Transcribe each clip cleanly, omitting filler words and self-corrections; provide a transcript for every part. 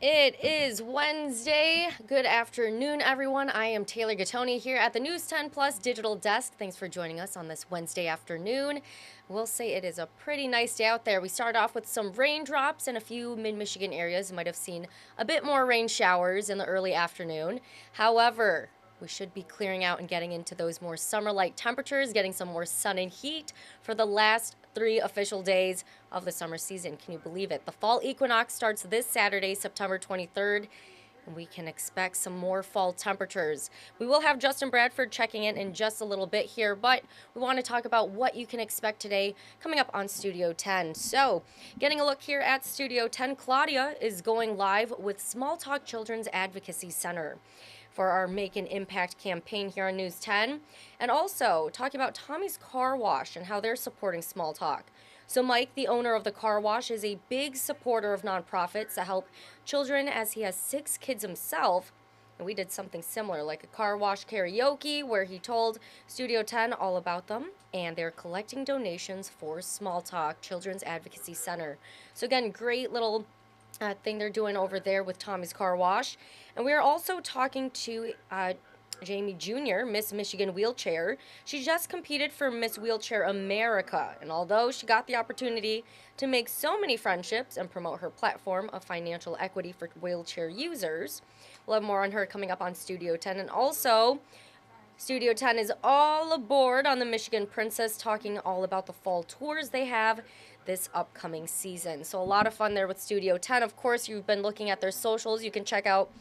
It is Wednesday. Good afternoon, everyone. I am Taylor Gattoni here at the News 10 Plus Digital Desk. Thanks for joining us on this Wednesday afternoon. We'll say it is a pretty nice day out there. We start off with some raindrops in a few mid-Michigan areas. You might have seen a bit more rain showers in the early afternoon. However, we should be clearing out and getting into those more summer-like temperatures, getting some more sun and heat for the last 3 official days of the summer season. Can you believe it? The fall equinox starts this Saturday, September 23rd, and we can expect some more fall temperatures. We will have Justin Bradford checking in just a little bit here, but we want to talk about what you can expect today coming up on Studio 10. So, getting a look here at Studio 10, Claudia is going live with Small Talk Children's Advocacy Center for our Make an Impact campaign here on News 10, and also talking about Tommy's Car Wash and how they're supporting Small Talk. So Mike, the owner of the car wash, is a big supporter of nonprofits to help children, as he has 6 kids himself. And we did something similar, like a car wash karaoke, where he told Studio 10 all about them. And they're collecting donations for Small Talk Children's Advocacy Center. So again, great little thing they're doing over there with Tommy's Car Wash. And we are also talking to Jamie Jr., Miss Michigan Wheelchair. She just competed for Miss Wheelchair America, and although she got the opportunity to make so many friendships and promote her platform of financial equity for wheelchair users, we'll have more on her coming up on Studio 10. And also, Studio 10 is all aboard on the Michigan Princess, talking all about the fall tours they have this upcoming season. So a lot of fun there with Studio 10. Of course, you've been looking at their socials. You can check out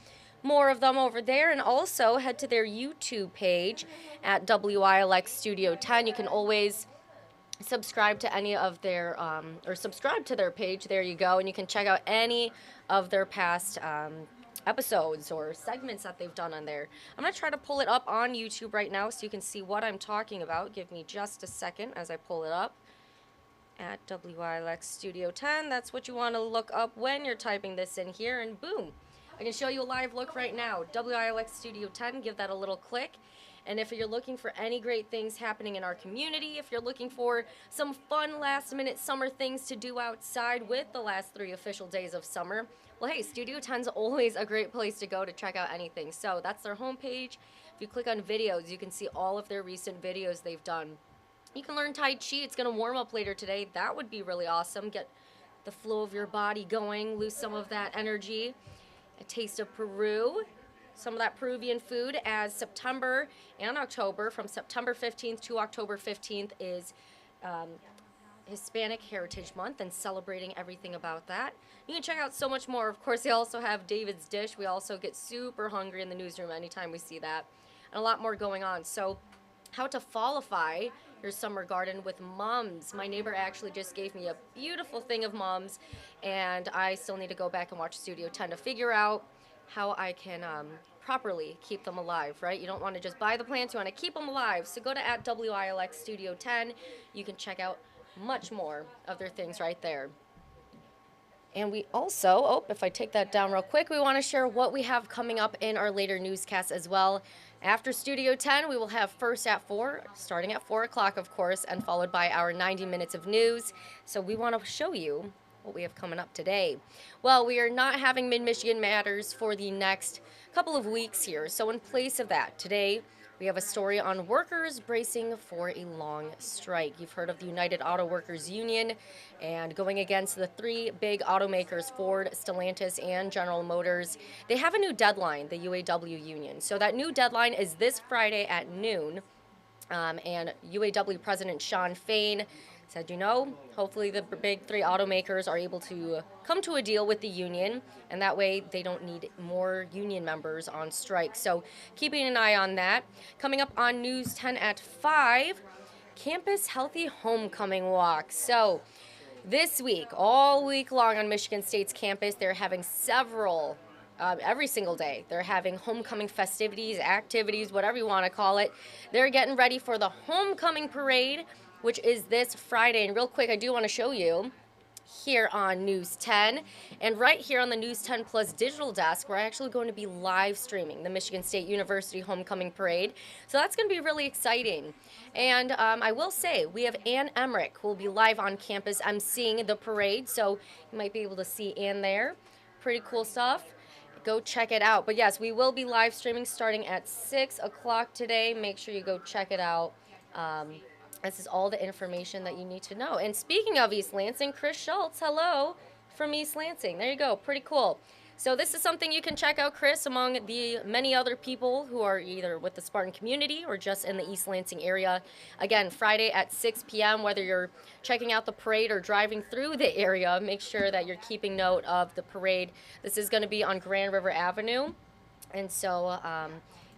more of them over there, and also head to their YouTube page at WILX Studio 10. You can always subscribe to any of their or subscribe to their page. There you go, and you can check out any of their past episodes or segments that they've done on there. I'm going to try to pull it up on YouTube right now so you can see what I'm talking about. Give me just a second as I pull it up at WILX Studio 10. That's what you want to look up when you're typing this in here, and boom, I can show you a live look right now. WILX Studio 10, give that a little click. And if you're looking for any great things happening in our community, if you're looking for some fun last-minute summer things to do outside with the last 3 official days of summer, well, hey, Studio 10's always a great place to go to check out anything. So that's their homepage. If you click on videos, you can see all of their recent videos they've done. You can learn Tai Chi. It's going to warm up later today. That would be really awesome. Get the flow of your body going, lose some of that energy. A taste of Peru, some of that Peruvian food, as September and October, from September 15th to October 15th, is Hispanic Heritage Month, and celebrating everything about that. You can check out so much more. Of course, they also have David's Dish. We also get super hungry in the newsroom anytime we see that, and a lot more going on. So, how to fallify your summer garden with mums. My neighbor actually just gave me a beautiful thing of mums, and I still need to go back and watch Studio 10 to figure out how I can properly keep them alive, right? You don't want to just buy the plants, you want to keep them alive. So go to at WILX Studio 10. You can check out much more of their things right there. And we also, if I take that down real quick, we want to share what we have coming up in our later newscasts as well. After Studio 10, we will have First at 4, starting at 4 o'clock, of course, and followed by our 90 minutes of news. So we want to show you what we have coming up today. Well, we are not having Mid-Michigan Matters for the next couple of weeks here. So in place of that, today we have a story on workers bracing for a long strike. You've heard of the United Auto Workers Union and going against the 3 big automakers, Ford, Stellantis, and General Motors. They have a new deadline, the UAW union. So that new deadline is this Friday at noon. And UAW President Shawn Fain said, hopefully the big 3 automakers are able to come to a deal with the union, and that way they don't need more union members on strike. So keeping an eye on that. Coming up on News 10 at 5, Campus Healthy Homecoming Walk. So this week, all week long on Michigan State's campus, they're having several every single day. They're having homecoming festivities, activities, whatever you want to call it. They're getting ready for the homecoming parade, which is this Friday. And real quick, I do want to show you here on News 10. And right here on the News 10 Plus digital desk, we're actually going to be live streaming the Michigan State University Homecoming Parade. So that's going to be really exciting. And I will say, we have Ann Emmerich, who will be live on campus emceeing the parade. So you might be able to see Ann there. Pretty cool stuff. Go check it out. But yes, we will be live streaming starting at 6 o'clock today. Make sure you go check it out. Um, this is all the information that you need to know. And speaking of East Lansing, Chris Schultz, hello from East Lansing. There you go. Pretty cool. So this is something you can check out, Chris, among the many other people who are either with the Spartan community or just in the East Lansing area. Again, Friday at 6 p.m., whether you're checking out the parade or driving through the area, make sure that you're keeping note of the parade. This is going to be on Grand River Avenue. And so,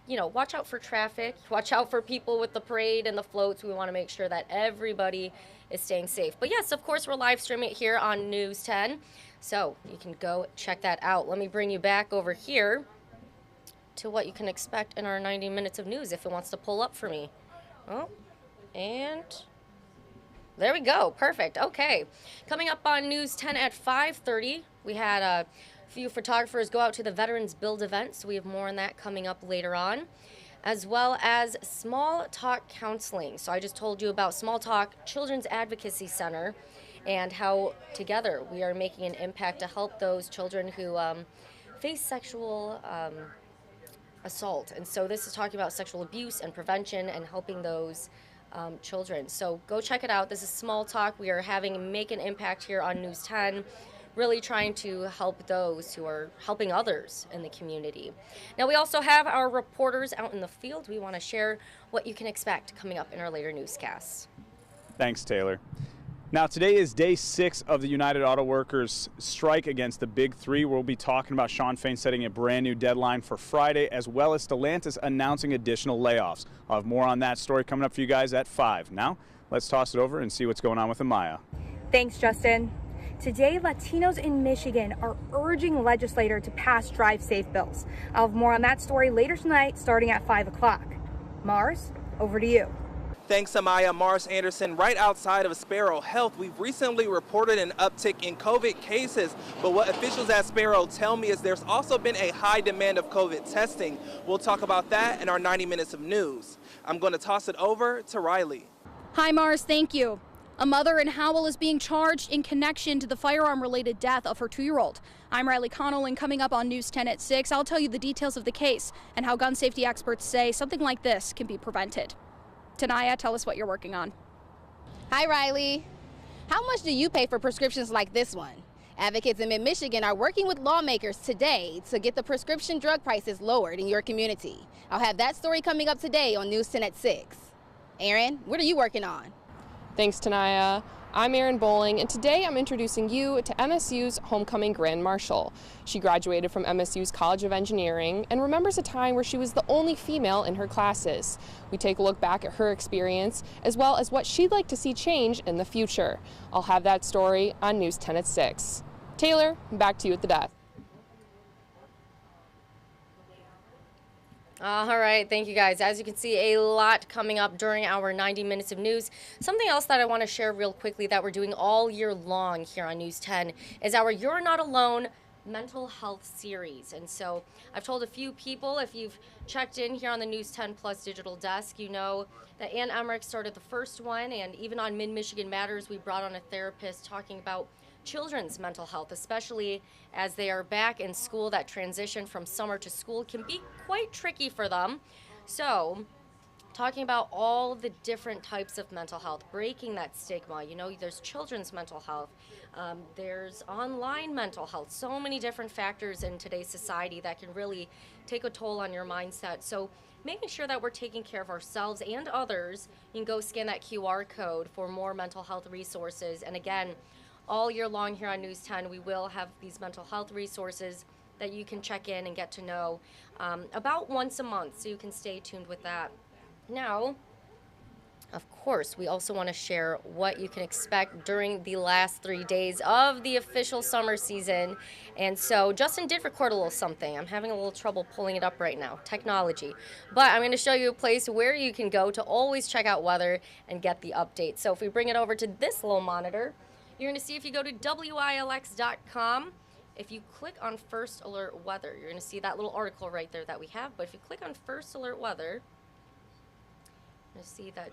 watch out for traffic. Watch out for people with the parade and the floats. We want to make sure that everybody is staying safe. But yes, of course, we're live streaming it here on News 10. So you can go check that out. Let me bring you back over here to what you can expect in our 90 minutes of news if it wants to pull up for me. Oh, and there we go. Perfect. Okay. Coming up on News 10 at 5:30, we had a few photographers go out to the Veterans Build event, so we have more on that coming up later on, as well as Small Talk Counseling. So I just told you about Small Talk Children's Advocacy Center and how together we are making an impact to help those children who face sexual assault. And so this is talking about sexual abuse and prevention and helping those children. So go check it out. This is Small Talk. We are make an impact here on News 10, really trying to help those who are helping others in the community. Now we also have our reporters out in the field. We want to share what you can expect coming up in our later newscasts. Thanks, Taylor. Now, today is day 6 of the United Auto Workers strike against the Big Three. We'll be talking about Shawn Fain setting a brand new deadline for Friday, as well as Stellantis announcing additional layoffs. I'll have more on that story coming up for you guys at 5. Now, let's toss it over and see what's going on with Amaya. Thanks, Justin. Today, Latinos in Michigan are urging legislators to pass Drive Safe bills. I'll have more on that story later tonight, starting at 5 o'clock. Mars, over to you. Thanks, Amaya. Mars Anderson, right outside of Sparrow Health. We've recently reported an uptick in COVID cases, but what officials at Sparrow tell me is there's also been a high demand of COVID testing. We'll talk about that in our 90 minutes of news. I'm going to toss it over to Riley. Hi, Mars. Thank you. A mother in Howell is being charged in connection to the firearm-related death of her 2-year-old. I'm Riley Connell, and coming up on News 10 at 6, I'll tell you the details of the case and how gun safety experts say something like this can be prevented. Tanaya, tell us what you're working on. Hi, Riley. How much do you pay for prescriptions like this one? Advocates in mid-Michigan are working with lawmakers today to get the prescription drug prices lowered in your community. I'll have that story coming up today on News 10 at 6. Aaron, what are you working on? Thanks, Tanaya. I'm Erin Bowling, and today I'm introducing you to MSU's homecoming Grand Marshal. She graduated from MSU's College of Engineering and remembers a time where she was the only female in her classes. We take a look back at her experience, as well as what she'd like to see change in the future. I'll have that story on News 10 at 6. Taylor, back to you at the desk. All right, thank you guys. As you can see, a lot coming up during our 90 minutes of news. Something else that I want to share real quickly that we're doing all year long here on News 10 is our You're Not Alone mental health series. And so I've told a few people, if you've checked in here on the News 10 Plus digital desk, you know that Ann Emmerich started the first one, and even on Mid-Michigan Matters, we brought on a therapist talking about children's mental health, especially as they are back in school. That transition from summer to school can be quite tricky for them. So talking about all the different types of mental health, breaking that stigma. You know, there's children's mental health, there's online mental health, so many different factors in today's society that can really take a toll on your mindset. So making sure that we're taking care of ourselves and others. You can go scan that QR code for more mental health resources. And again, all year long here on News 10, we will have these mental health resources that you can check in and get to know about once a month, so you can stay tuned with that. Now, of course, we also want to share what you can expect during the last 3 days of the official summer season. And so Justin did record a little something. I'm having a little trouble pulling it up right now, technology. But I'm going to show you a place where you can go to always check out weather and get the updates. So if we bring it over to this little monitor, you're going to see if you go to WILX.com, if you click on First Alert Weather, you're going to see that little article right there that we have. But if you click on First Alert Weather, you're going to see that,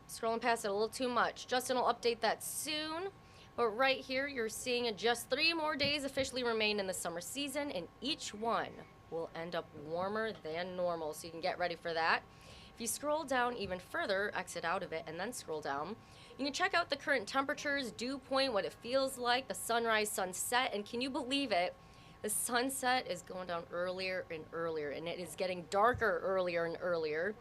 scrolling past it a little too much. Justin will update that soon. But right here, you're seeing just 3 more days officially remain in the summer season, and each one will end up warmer than normal, so you can get ready for that. If you scroll down even further, exit out of it, and then scroll down, you can check out the current temperatures, dew point, what it feels like, the sunrise, sunset, and can you believe it? The sunset is going down earlier and earlier, and it is getting darker earlier and earlier.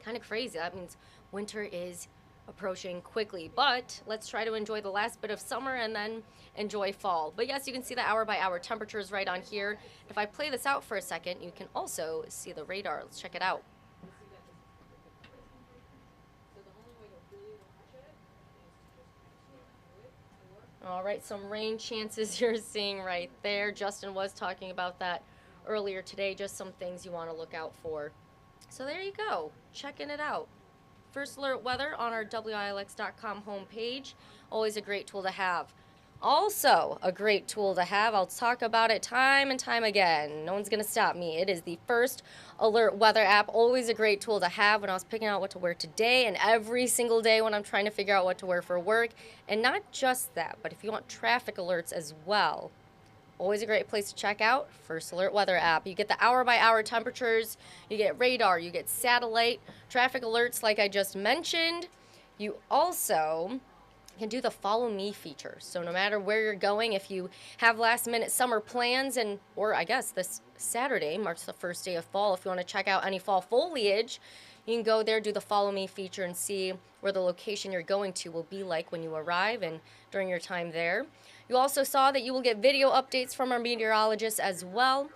Kind of crazy. That means winter is approaching quickly, but let's try to enjoy the last bit of summer and then enjoy fall. But yes, you can see the hour by hour temperatures right on here. If I play this out for a second, you can also see the radar. Let's check it out. All right, some rain chances you're seeing right there. Justin was talking about that earlier today, just some things you want to look out for. So there you go, checking it out. First alert weather on our WILX.com homepage. Always a great tool to have. Also a great tool to have, I'll talk about it time and time again. No one's going to stop me. It is the First Alert Weather app. Always a great tool to have when I was picking out what to wear today and every single day when I'm trying to figure out what to wear for work. And not just that, but if you want traffic alerts as well. Always a great place to check out First Alert Weather app. You get the hour by hour temperatures, you get radar, you get satellite, traffic alerts like I just mentioned. You also can do the follow me feature. So no matter where you're going, if you have last minute summer plans or I guess this Saturday marks the first day of fall, if you want to check out any fall foliage, you can go there, do the follow me feature and see where the location you're going to will be like when you arrive and during your time there. You also saw that you will get video updates from our meteorologists as well.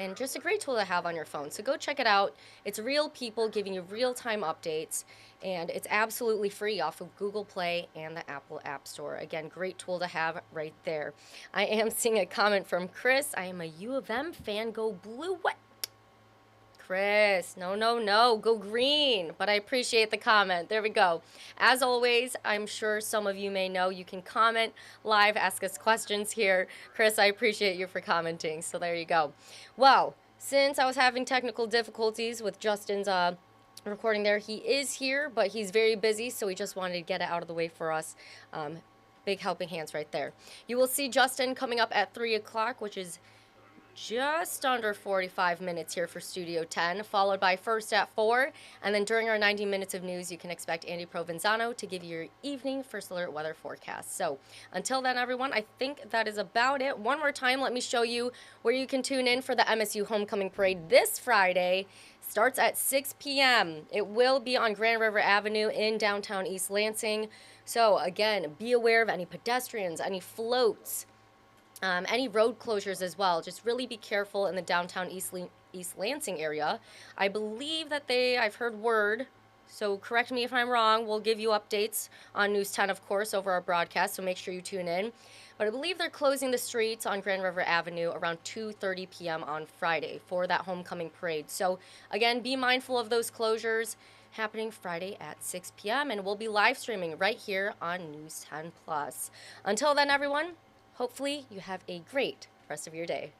And just a great tool to have on your phone. So go check it out. It's real people giving you real-time updates, and it's absolutely free off of Google Play and the Apple App Store. Again, great tool to have right there. I am seeing a comment from Chris. I am a U of M fan. Go blue. What? Chris, no, go green. But I appreciate the comment. There we go. As always, I'm sure some of you may know you can comment live, ask us questions here. Chris, I appreciate you for commenting. So there you go. Well, since I was having technical difficulties with Justin's recording there, he is here, but he's very busy, so we just wanted to get it out of the way for us. Big helping hands right there. You will see Justin coming up at 3 o'clock, which is just under 45 minutes here for Studio 10, followed by First at 4. And then during our 90 minutes of news, you can expect Andy Provenzano to give you your evening First Alert weather forecast. So until then, everyone, I think that is about it. One more time, let me show you where you can tune in for the MSU Homecoming Parade this Friday. Starts at 6 p.m. It will be on Grand River Avenue in downtown East Lansing. So again, be aware of any pedestrians, any floats, any road closures as well. Just really be careful in the downtown East Lansing area. I believe that I've heard word, so correct me if I'm wrong, we'll give you updates on News 10, of course, over our broadcast, so make sure you tune in. But I believe they're closing the streets on Grand River Avenue around 2:30 p.m. on Friday for that homecoming parade. So again, be mindful of those closures happening Friday at 6 p.m. and we'll be live streaming right here on News 10 Plus. Until then, everyone, hopefully you have a great rest of your day.